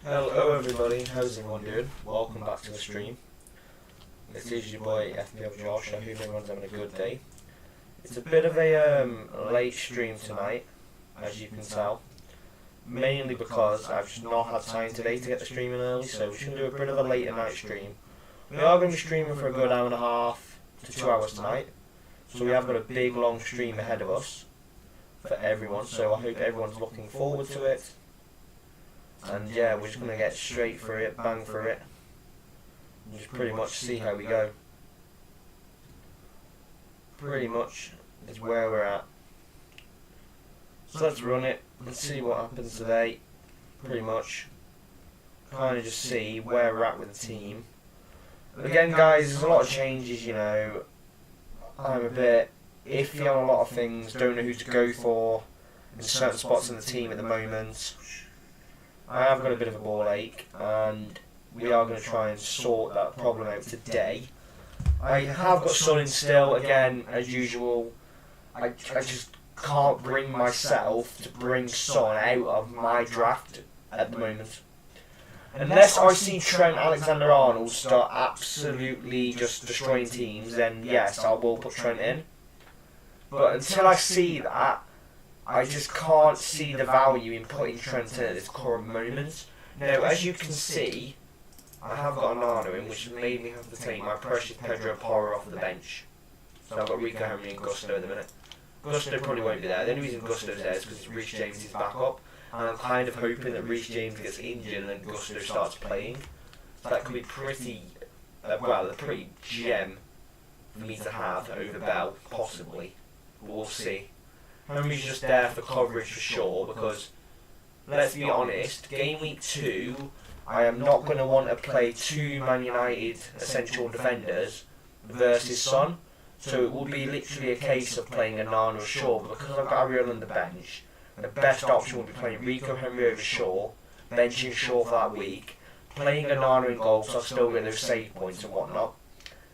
Hello everybody, how's everyone doing? Welcome back to the stream. This is your boy FPL Josh. I hope everyone's having a good day. It's a bit of a late stream tonight, as you can tell. Mainly because I've just not had time today to get the stream in early, so we're going to do a bit of a later night stream. We are going to be streaming for a good hour and a half to 2 hours tonight, so we have got a big long stream ahead of us for everyone, so I hope everyone's looking forward to it. And yeah, we're just going to get straight for it, bang for it, and just pretty much see how we go. Pretty much is where we're at. So let's run it and see what happens today. Pretty much kind of just see where we're at with the team. Again guys, there's a lot of changes, you know. I'm a bit iffy on a lot of things, don't know who to go for in certain spots in the team at the moment. I have got a bit of a ball ache, and we are going to try and sort that problem out today. I have got Son in still, again, as usual. I just can't bring myself to bring Son out of my draft at the moment. Unless I see Trent Alexander-Arnold start absolutely just destroying teams, then yes, I will put Trent in. But until I see that, I just can't see the value in putting Trent in at this current moment. Now, as you can see, I have got a Nano in, which made me have to take my precious Pedro Porro off the bench. So I've got Rico Henry and Gusto at the minute. Gusto probably won't be there. The only reason Gusto's there is because Reece James is back up. And I'm kind of hoping that Reece James gets injured and then Gusto starts playing. So that could be pretty, a pretty gem for me to have over Bell, possibly. We'll see. Henry's just there for coverage for sure, because let's be honest, game week 2, I am not going to want to play 2 Man United essential defenders versus Son, so it will be literally a case of playing a Nana or Shaw, but because I've got Ariel on the bench, the best option will be playing Rico Henry over Shaw, benching Shaw for that week, playing a Nana in goal so I still get those save points and whatnot,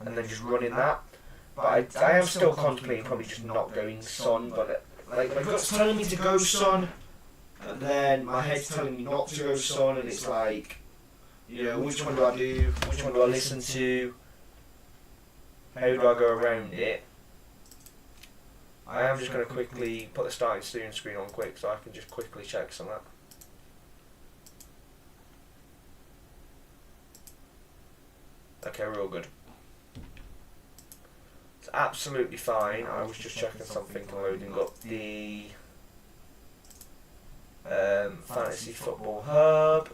and then just running that. But I am still contemplating probably just not going Son, but like my gut's telling me to go Son, and then my head's telling me not to go Son, and it's like, you know, which one do I do? Which one do I listen to? How do I go around it? I am just going to quickly put the starting steering screen on quick so I can just quickly check some of that. Okay, we're all good. It's absolutely fine. I was just checking something and loading up the Fantasy Football Hub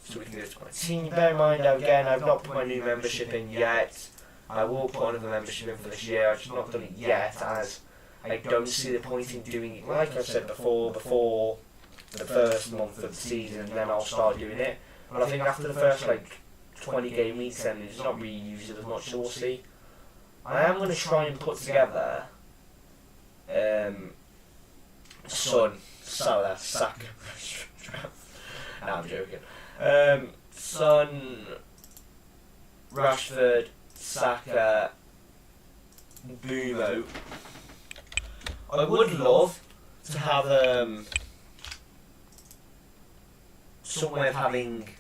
so we can go to my team. Bear in mind, again, I've not put my new membership in yet. I will put another membership in for this year. I've just not done it yet, as I don't see the point in doing it, like I said before the first month of the season, and then I'll start doing it. But I think after the first 20 game weeks, then it's not really used as much, so we'll see. I am going to try and put together Son, Salah, Saka. No, I'm joking. Son, Rashford, Saka, Bumo. I would love to have some way of having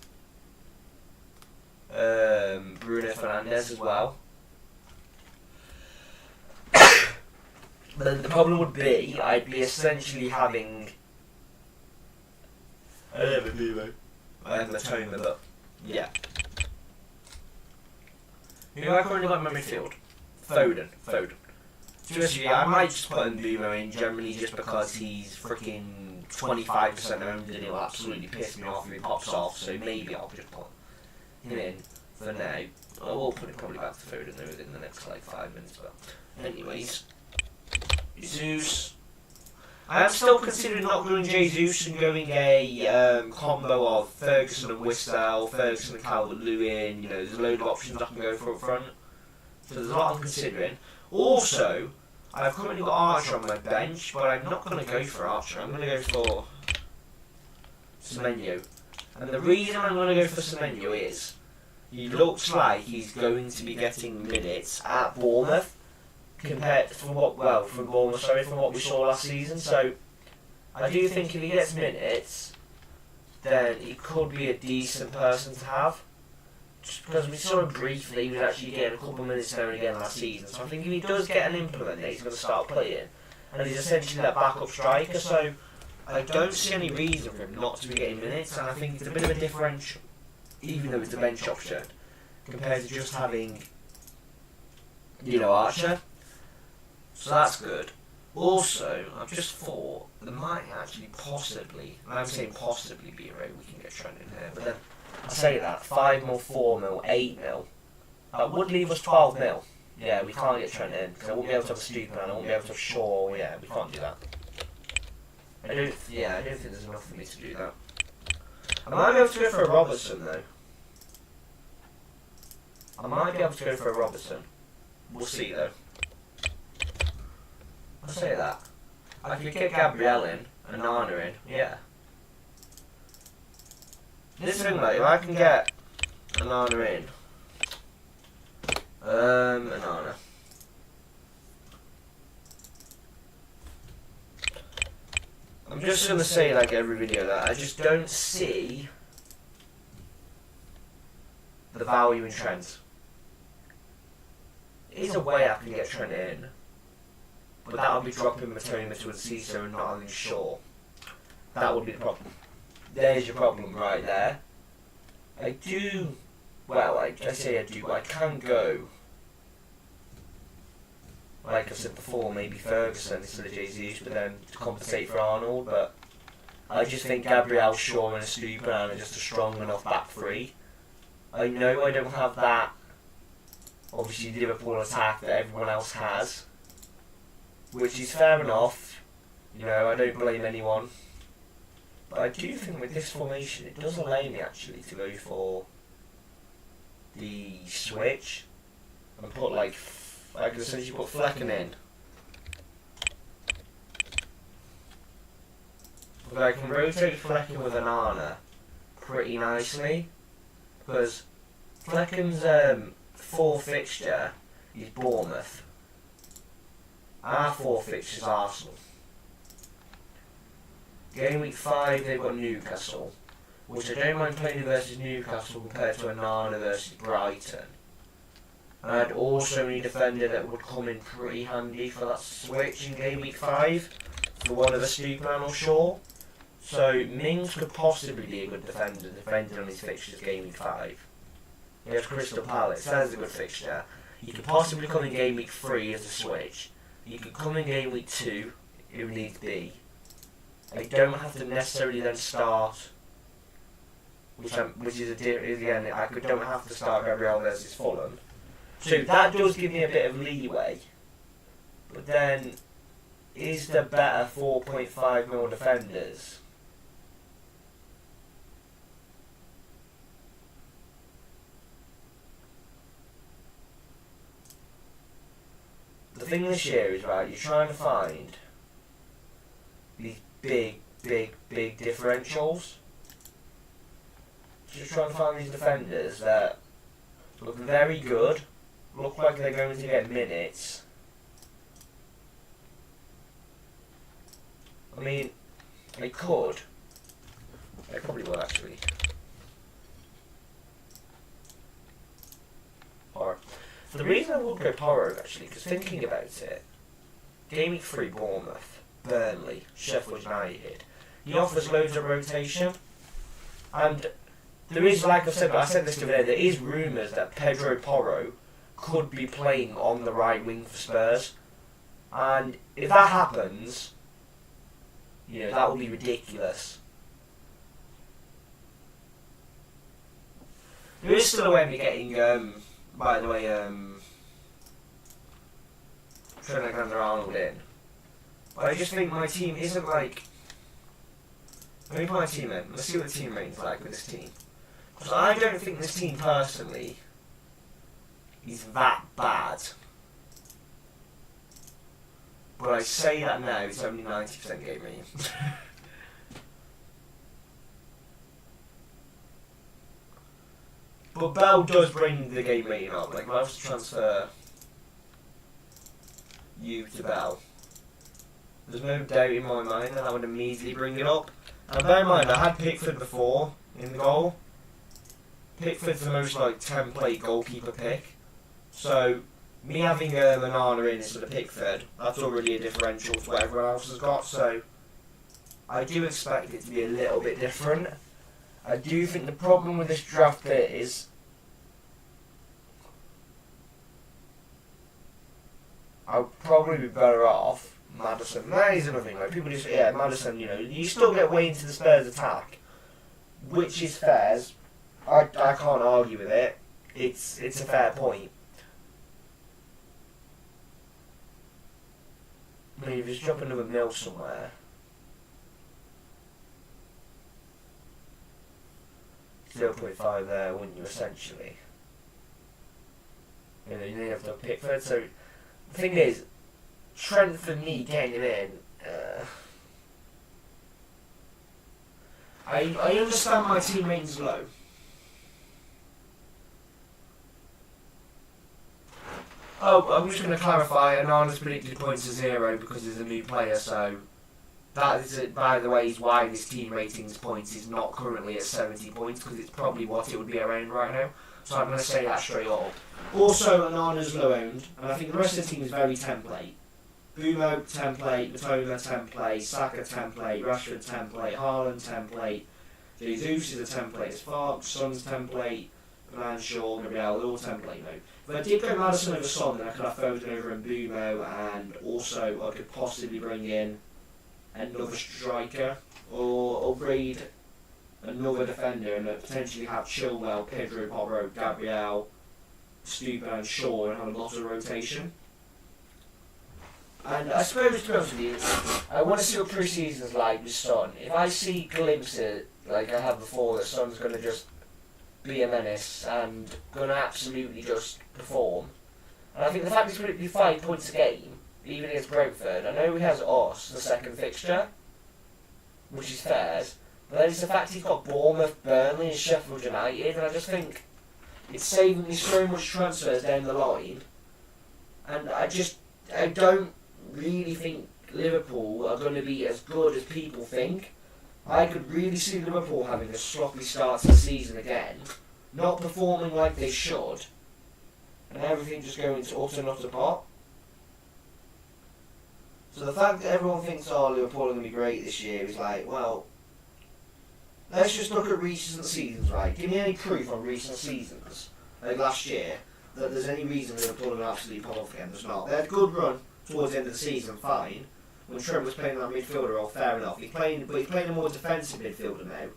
Bruno Fernandes as well. But the problem would be, I'd be essentially having... I have a Bumo. I have Matoma, but yeah. You know, I currently got my midfield. Foden. Seriously, I might just put Bumo in generally just because he's freaking 25% owned and he'll absolutely piss me off if he pops off, so maybe I'll just put him in for now. I will put him probably back to Foden though within the next 5 minutes, but anyways. Jesus. I am still considering not going Jesus and going a combo of Ferguson and Whistle, Ferguson and Calvert-Lewin. You know, there's a load of options I can go for up front. So there's a lot I'm considering. Also, I've currently got Archer on my bench, but I'm not going to go for Archer. I'm going to go for Semenyo. And the reason I'm going to go for Semenyo is he looks like he's going to be getting minutes at Bournemouth. Compared from what we saw last season. So I do think if he gets minutes, then he could be a decent person to have. Just because we saw him briefly, he was actually getting a couple of minutes now and again last season. So I think if he does get an implement, he's going to start playing. And he's essentially that backup striker, so I don't see any reason for him not to be getting minutes. And I think it's a bit of a differential, even though it's a bench option, compared to just having, Archer. So that's good. Also, I've just thought there might actually possibly, and I'm saying possibly, be a way we can get Trent in here, but then I say that 5 mil, 4 mil, 8 mil, that would leave us 12 mil. Yeah, we can't get Trent in because I won't be able to have a stupid man. I won't be able to have Shaw. Yeah, we can't do that. I don't think there's enough for me to do that. I might be able to go for a Robertson though. I might be able to go for a Robertson. We'll see though. I'll say that. I could get Gabriel in and Nana in. Yeah. This thing, mate, if I can get a Nana in. A Nana. I'm just gonna say, like every video, that I just don't see the value in Trent. There's a way I can get Trent in, but that would be dropping Matoma to Enciso and not having Shaw. That would be the problem. There's your problem right there. I do, well, I say I do, but I can go, like I said before, maybe Ferguson instead of Jesus, but then to compensate for Arnold, but I just think Gabriel, Shaw and Estupiñán are just a strong enough back three. I know I don't have that, obviously, Liverpool attack that everyone else has, which is fair enough. I don't blame anyone. But I do think with this formation, it does allow me actually to go for the switch and put I could essentially put Flecken in. But I can rotate Flecken with Anana pretty nicely, because Flecken's 4th fixture is Bournemouth. Our 4th fixture is Arsenal. Game week 5 they've got Newcastle, which I don't mind playing versus Newcastle compared to Anana versus Brighton. And I'd also need a defender that would come in pretty handy for that switch in game week 5 for one of the Estupiñán or Shaw. So Mings could possibly be a good defender depending on his fixtures game week 5. He has Crystal Palace, that is a good fixture. He could possibly come in game week 3 as a switch. He could come in game week 2 if needs be. I don't have to necessarily then start, which is again, I don't have to start Gabriel versus Fulham. So that does give me a bit of leeway. But then, is there better 4.5 mil defenders? The thing this year is, right, you're trying to find these big differentials. Just trying to find these defenders that look very good, look like they're going to get minutes. I mean, they could. They probably will actually. Or the reason I would go Porro actually, because thinking about it, game week 3 Bournemouth, Burnley, Sheffield United. He offers loads of rotation, and there is, like I said this the other day, there is rumours that Pedro Porro could be playing on the right wing for Spurs, and if that happens, that would be ridiculous. There is still a way of me getting, by the way, Trent Alexander-Arnold in. But I just think my team isn't like... Let me put my team in. Let's see what the team rating's like with this team. Because I don't think this team personally is that bad. But I say that now, it's only 90% game rating. But Bell does bring the game rating up. Like, if I was to transfer you to Bell, there's no doubt in my mind that I would immediately bring it up. And bear in mind, I had Pickford before in the goal. Pickford's the most like template goalkeeper pick. So me having Onana in instead of Pickford, that's already a differential to what everyone else has got. So I do expect it to be a little bit different. I do think the problem with this draft bit is I'll probably be better off Maddison. That is another thing. Like people just Maddison. You know, you still get way into the Spurs attack, which is fair. I can't argue with it. It's a fair point. I mean, if you just drop another mill somewhere, 0.5 there, wouldn't you? Essentially, you know, you have to Pickford. So the thing is, Trent for me getting him in. I understand my team rating's low. Oh, I'm just going to clarify, Onana's predicted points are 0 because he's a new player, so that is, by the way, is why this team ratings points is not currently at 70 points, because it's probably what it would be around right now. So I'm going to say that straight up. Also, Onana's low owned, and I think the rest of the team is very template. Bumo template, Matoma template, Saka template, Rashford template, Haaland template, Jesus is a template as Fox, Son's template, Van Shaw, Gabriel, they're all template now. If I did go Maddison over Son, then I could have Foden over Mbumo, and also I could possibly bring in another striker, or upgrade another defender, and potentially have Chilwell, Pedro Porro, Gabriel, Stupa and Shaw, and have a lot of rotation. And I suppose, to be honest with you, I want to see what pre-season's like with Son. If I see glimpses, like I have before, that Son's going to just be a menace and going to absolutely just perform. And I think the fact he's going to be 5 points a game, even against Brentford, I know he has us, the second fixture, which is fair, but then it's the fact he's got Bournemouth, Burnley and Sheffield United, and I just think it's saving me so much transfers down the line, and I don't really think Liverpool are going to be as good as people think. I could really see Liverpool having a sloppy start to the season again, not performing like they should, and everything just going to utter and utter pot. So the fact that everyone thinks, Liverpool are going to be great this year is like, well, let's just look at recent seasons, right? Give me any proof on recent seasons, like last year, that there's any reason Liverpool are going to absolutely pop off again. There's not. They had a good run towards the end of the season, fine. When Trent was playing that midfielder role, fair enough. He's playing a more defensive midfielder now.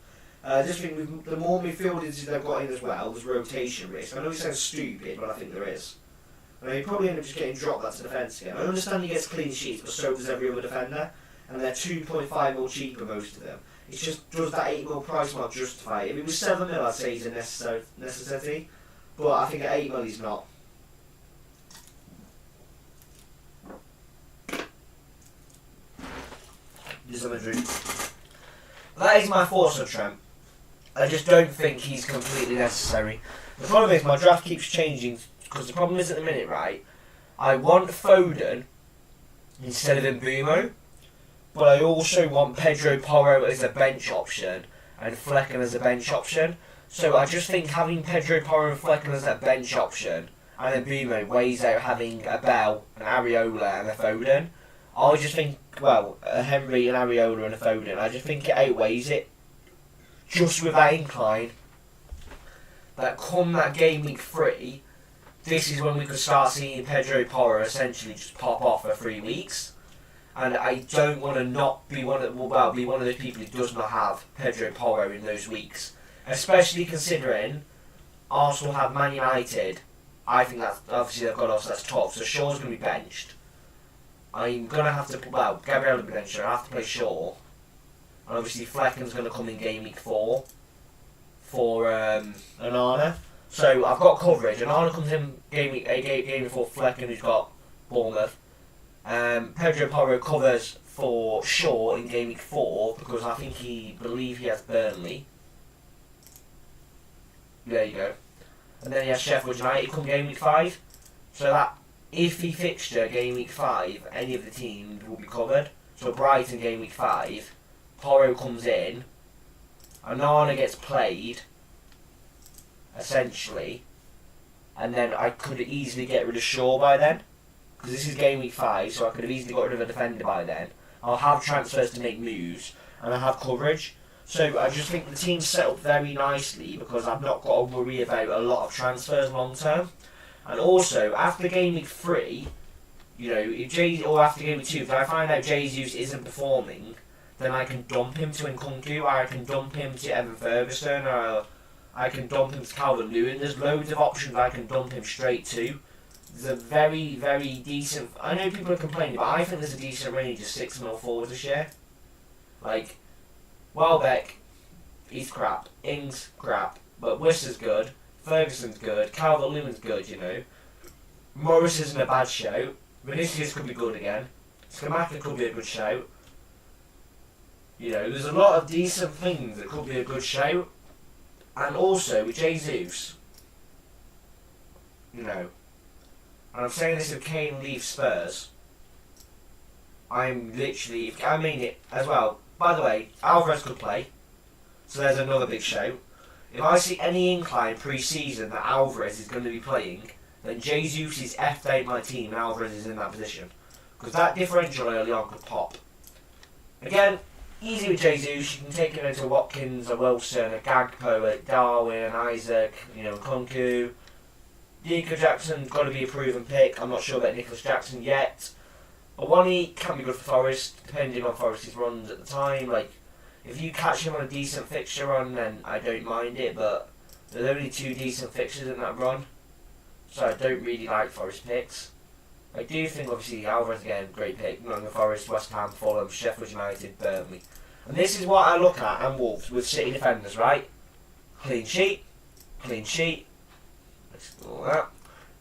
I just think with the more midfielders they've got in as well, there's rotation risk. I know it sounds stupid, but I think there is. I mean, he probably end up just getting dropped back to defence again. I understand he gets clean sheets, but so does every other defender. And they're 2.5 mil cheaper, most of them. It's just, does that 8 mil price mark justify it? If it was 7 mil, I'd say he's a necessity. But I think at 8 mil, he's not. Just have a drink. That is my thoughts on Trent. I just don't think he's completely necessary. The problem is my draft keeps changing, because the problem is at the minute, right, I want Foden instead of Mbumo, but I also want Pedro Porro as a bench option and Flecken as a bench option. So I just think having Pedro Porro and Flecken as a bench option and Mbumo weighs out having a Bell, an Areola and a Foden. I just think, a Henry, an Areola and a Foden, I just think it outweighs it. Just with that incline, that come that game week 3, this is when we could start seeing Pedro Porro essentially just pop off for 3 weeks. And I don't want to not be one of those people who does not have Pedro Porro in those weeks. Especially considering Arsenal have Man United. I think that's, obviously they've got us, that's top, so Shaw's going to be benched. I'm going to have to, Gabriel will be benched, I have to play Shaw. And obviously Flecken's going to come in game week 4 for Onana. So I've got coverage. Onana comes in game week 4 Flecken, who's got Bournemouth. Pedro Porro covers for Shaw in game week 4 because I believe he has Burnley. There you go. And then he has Sheffield United come game week 5. So that iffy fixture game week 5, any of the teams will be covered. So Brighton game week 5, Porro comes in, Onana gets played, essentially, and then I could easily get rid of Shaw by then, because this is game week 5, so I could have easily got rid of a defender by then. I'll have transfers to make moves, and I have coverage. So I just think the team's set up very nicely because I've not got to worry about a lot of transfers long term. And also, after game week 3, you know, or after game week 2, if I find out Jesus isn't performing, then I can dump him to Nkunku, or I can dump him to Evan Ferguson, or I can dump him to Calvert Lewin. There's loads of options I can dump him straight to. There's a very, very decent... I know people are complaining, but I think there's a decent range of 6 mil forwards this year. Like, Welbeck, he's crap. Ings, crap. But Wisser's good. Ferguson's good. Calvert Lewin's good, you know. Morris isn't a bad shout. Vinicius could be good again. Scamacca could be a good shout. You know, there's a lot of decent things that could be a good shout. And also, with Jesus, you know, and I'm saying this if Kane leaves Spurs, I'm literally, I mean it as well. By the way, Alvarez could play, so there's another big shout. If I see any incline pre-season that Alvarez is going to be playing, then Jesus is F'd out my team and Alvarez is in that position. Because that differential early on could pop. Again, easy with Jesus, you can take him into Watkins, a Wilson, a Gagpo, a Darwin, an Isaac, you know, Nkunku. Nico Jackson's got to be a proven pick. I'm not sure about Nicholas Jackson yet. Awani can be good for Forest, depending on Forest's runs at the time. Like, if you catch him on a decent fixture run, then I don't mind it, but there's only 2 decent fixtures in that run, so I don't really like Forest picks. I do think, obviously, Alvarez again, great pick. Nottingham Forest, West Ham, Fulham, Sheffield United, Burnley. And this is what I look at, and Wolves, with City defenders, right? Clean sheet, clean sheet. Let's do all that.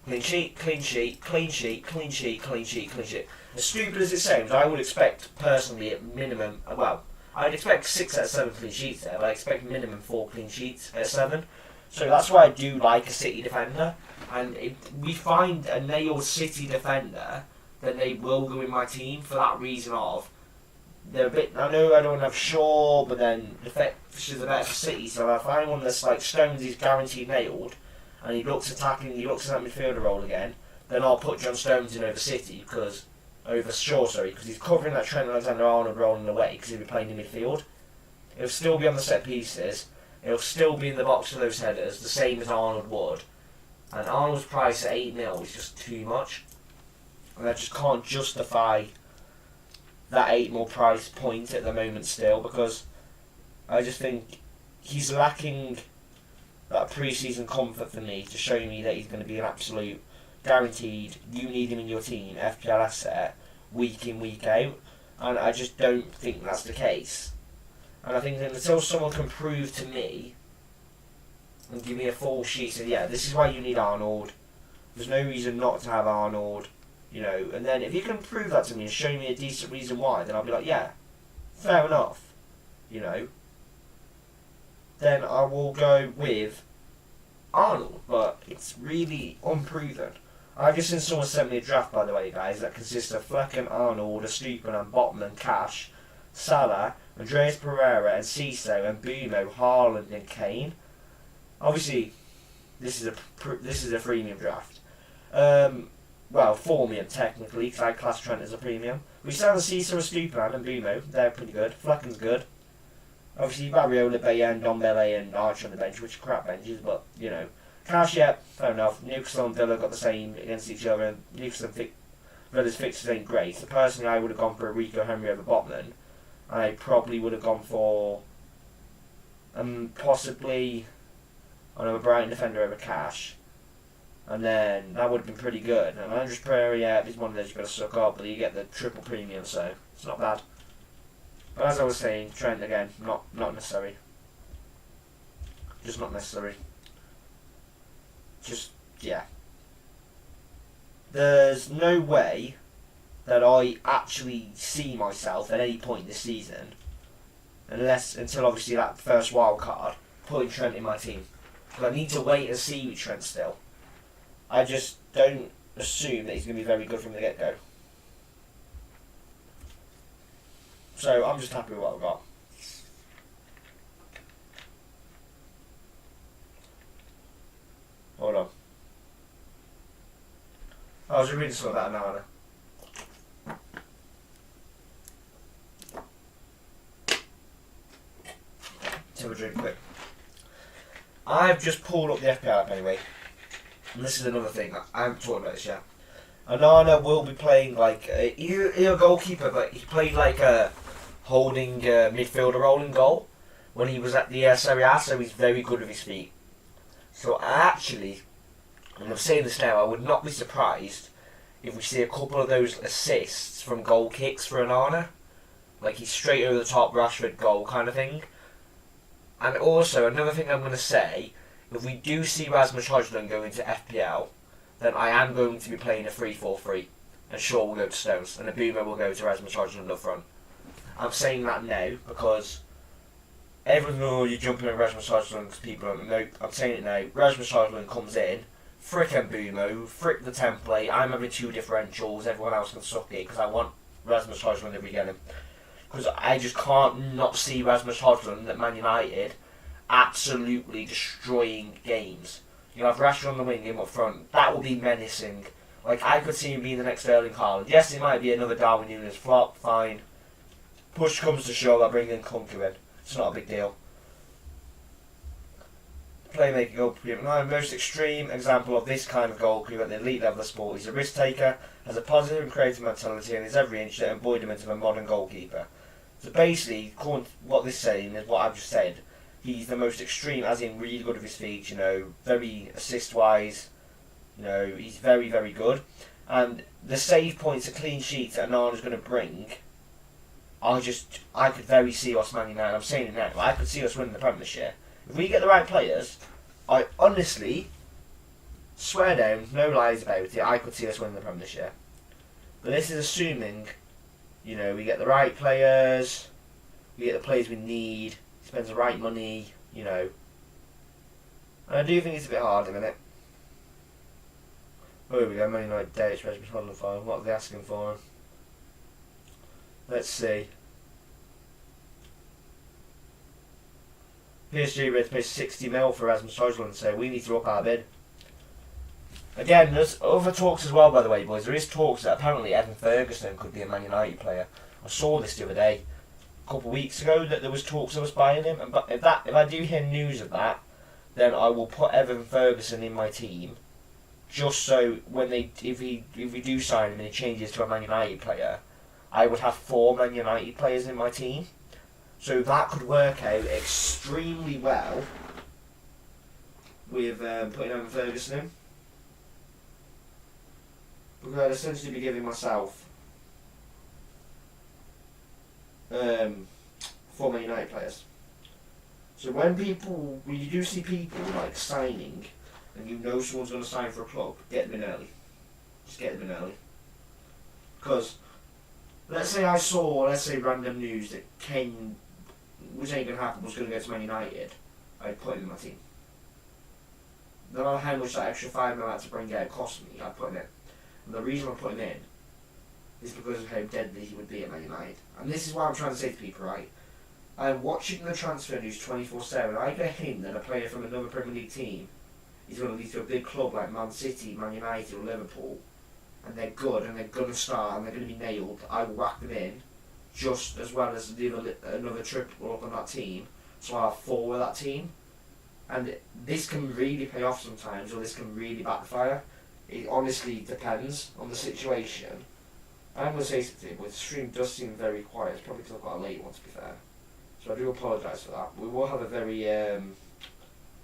Clean sheet, clean sheet, clean sheet, clean sheet, clean sheet, clean sheet. As stupid as it sounds, I would expect, personally, at minimum, well, I'd expect 6 out of 7 clean sheets there, but I expect minimum 4 clean sheets out of 7. So that's why I do like a City defender. And if we find a nailed City defender, then they will go in my team for that reason of, they're a bit, I know I don't have Shaw, but then the fixtures are better for City, so if I find one that's like Stones is guaranteed nailed, and he looks attacking, he looks at that midfielder role again, then I'll put John Stones in over City, because he's covering that Trent Alexander-Arnold role in the way, because he'll be playing in midfield. He'll still be on the set pieces, he'll still be in the box for those headers, the same as Arnold would. And Arnold's price at 8 mil is just too much. And I just can't justify that 8 mil price point at the moment still, because I just think he's lacking that pre-season comfort for me to show me that he's going to be an absolute guaranteed, you need him in your team, FPL asset, week in, week out. And I just don't think that's the case. And I think that until someone can prove to me and give me a full sheet, so yeah, this is why you need Arnold. There's no reason not to have Arnold, you know. And then if you can prove that to me and show me a decent reason why, then I'll be like, yeah, fair enough, you know. Then I will go with Arnold, but it's really unproven. I've just seen someone send me a draft, by the way, guys, that consists of Flecken, Arnold, Estupiñán, Botman, Cash, Salah, Andreas Pereira, and Ciso, and Bumo, Haaland, and Kane. Obviously, this is a freemium draft. Well, Formium technically, because I class Trent as a premium. We still have Ciso, Estupiñán, and Bumo. They're pretty good. Flecken's good. Obviously, Barriola, Bayern, Dombele, and Archer on the bench, which are crap benches, but you know. Cash, yeah, fair enough. Newcastle and Villa got the same against each other, and Newcastle and Villa's fixtures ain't great. So personally, I would have gone for Rico Henry over Botman. I probably would have gone for possibly a Brighton defender over Cash, and then that would have been pretty good. And Andres Pereira, yeah, is one of those you've got to suck up, but you get the triple premium, so it's not bad. But as I was saying, Trent again, not necessary. Just not necessary. Just, yeah. There's no way that I actually see myself at any point this season, until obviously that first wild card, putting Trent in my team. Because I need to wait and see with Trent still. I just don't assume that he's going to be very good from the get-go. So I'm just happy with what I've got. I was reading something about Onana. Have a drink quick. I've just pulled up the FPL app anyway, and this is another thing. I haven't talked about this yet. Onana will be playing like he's a goalkeeper, but he played like a holding midfielder role in goal when he was at the Serie A, so he's very good with his feet. So actually, and I'm saying this now, I would not be surprised if we see a couple of those assists from goal kicks for Onana, like he's straight over the top Rashford goal kind of thing. And also, another thing I'm going to say, if we do see Rasmus Højlund go into FPL, then I am going to be playing a 3-4-3, and Shaw will go to Stones, and Abuma will go to Rasmus Højlund up front. I'm saying that now, because everyone's going, oh, you're jumping on Rasmus Højlund because people don't know. I'm saying it now. Rasmus Højlund comes in, frick Mbumo, frick the template, I'm having 2 differentials, everyone else can suck it, because I want Rasmus Højlund if we get him. Because I just can't not see Rasmus Højlund at Man United absolutely destroying games. You have Rashford on the wing, him up front. That will be menacing. Like, I could see him being the next Erling Haaland. Yes, it might be another Darwin Núñez flop, fine. Push comes to shove, I bring in Kunku in. It's not a big deal. Playmaking goalkeeper. My most extreme example of this kind of goalkeeper at the elite level of sport. He's a risk taker, has a positive and creative mentality, and is every inch the embodiment of a modern goalkeeper. So basically, what this is saying is what I've just said. He's the most extreme, as in really good with his feet, very assist-wise, he's very, very good. And the save points, the clean sheets that Onana's going to bring, I could very see us Man United. I'm saying it now, I could see us winning the Premier this year. If we get the right players, I honestly swear down, no lies about it, I could see us winning the Premier this year. But this is assuming, we get the right players, we get the players we need, spends the right money, And I do think it's a bit hard in a minute. Oh, here we go, Man United Dave, Rasmus Højlund fine. What are they asking for him? Let's see. PSG ready to pay 60 mil for Rasmus Højlund, so we need to up our bid. Again, there's other talks as well, by the way, boys. There is talks that apparently Evan Ferguson could be a Man United player. I saw this the other day, a couple of weeks ago, that there was talks of us buying him. And if I do hear news of that, then I will put Evan Ferguson in my team, just so if we do sign him and he changes to a Man United player, I would have 4 Man United players in my team. So that could work out extremely well with putting Evan Ferguson in. Because I'd essentially be giving myself 4 Man United players. So when you do see people like signing, and someone's going to sign for a club, get them in early. Just get them in early. Because let's say random news that Kane, which ain't going to happen, was going to go to Man United, I'd put him in my team. No matter how much that extra 5 mil I had to bring out cost me, I'd put him in. And the reason I'm putting him in is because of how deadly he would be at Man United. And this is what I'm trying to say to people, right? I'm watching the transfer news 24/7. I get a hint that a player from another Premier League team is going to lead to a big club like Man City, Man United or Liverpool, and they're good and they're going to start and they're going to be nailed. I will whack them in just as well as another triple up on that team, so I'll have 4 with that team. And this can really pay off sometimes, or this can really backfire. It honestly depends on the situation. I'm going to say something, but the stream does seem very quiet. It's probably because I've got a late one, to be fair. So I do apologise for that. We will have a very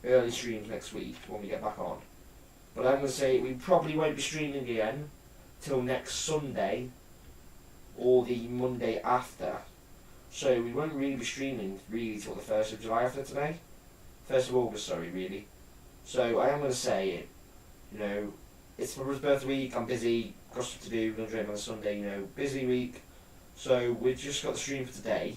early streams next week when we get back on. But I'm going to say we probably won't be streaming again till next Sunday or the Monday after. So we won't really be streaming till the 1st of July after today. 1st of August, sorry, really. So I am going to say, it's my brother's birthday week, I'm busy, got stuff to do, going to drink on a Sunday, busy week. So we've just got the stream for today.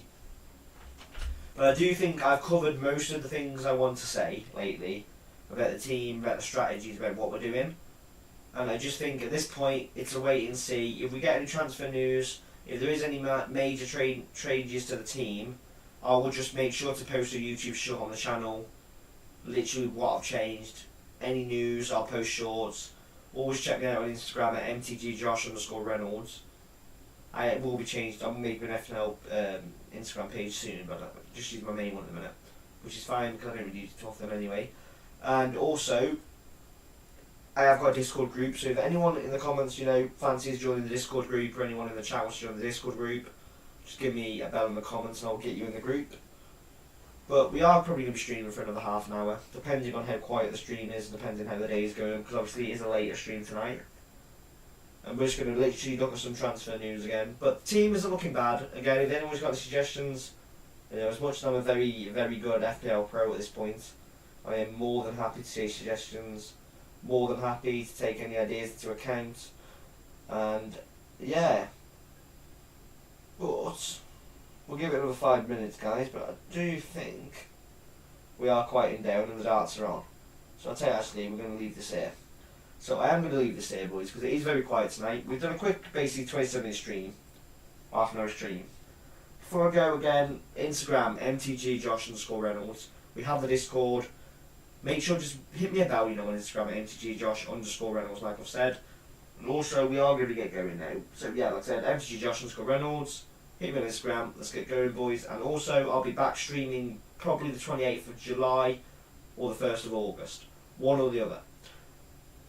But I do think I've covered most of the things I want to say lately about the team, about the strategies, about what we're doing. And I just think at this point it's a wait and see. If we get any transfer news, if there is any major changes to the team, I will just make sure to post a YouTube short on the channel, literally what I've changed. Any news, I'll post shorts. Always check me out on Instagram at mtgjosh_Reynolds. I will be changed. I'm making an FNL Instagram page soon, but I just use my main one at the minute, which is fine because I don't really use it too often anyway. And also, I have got a Discord group, so if anyone in the comments, fancies joining the Discord group, or anyone in the chat wants to join the Discord group, just give me a bell in the comments and I'll get you in the group. But we are probably going to be streaming for another half an hour, depending on how quiet the stream is, depending on how the day is going, because obviously it is a later stream tonight. And we're just going to literally look at some transfer news again. But the team isn't looking bad. Again, if anyone's got any suggestions, as much as I'm a very, very good FPL pro at this point, I am more than happy to take suggestions, more than happy to take any ideas into account. And yeah, but we'll give it another 5 minutes, guys, but I do think we are quieting down and the darts are on. So I'll tell you, actually, we're going to leave this here. So I am going to leave this here, boys, because it is very quiet tonight. We've done a quick, basically 27-minute stream, half an hour stream. Before I go again, Instagram, mtgjosh_Reynolds. We have the Discord. Make sure just hit me a bell, on Instagram at mtgjosh_Reynolds, like I've said. And also, we are going to get going now. So yeah, like I said, mtgjosh_Reynolds. Hit me on Instagram. Let's get going, boys. And also, I'll be back streaming probably the 28th of July or the 1st of August. One or the other.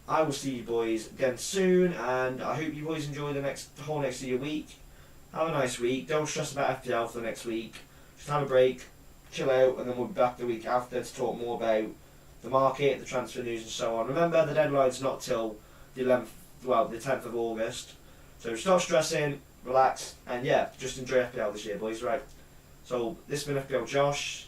I will see you boys again soon, and I hope you boys enjoy the whole next of your week. Have a nice week. Don't stress about FPL for the next week. Just have a break, chill out, and then we'll be back the week after to talk more about the market, the transfer news, and so on. Remember, the deadline's not till the 10th of August. So stop stressing, relax, and yeah, just enjoy FPL this year, boys. Right. So this has been FPL Josh.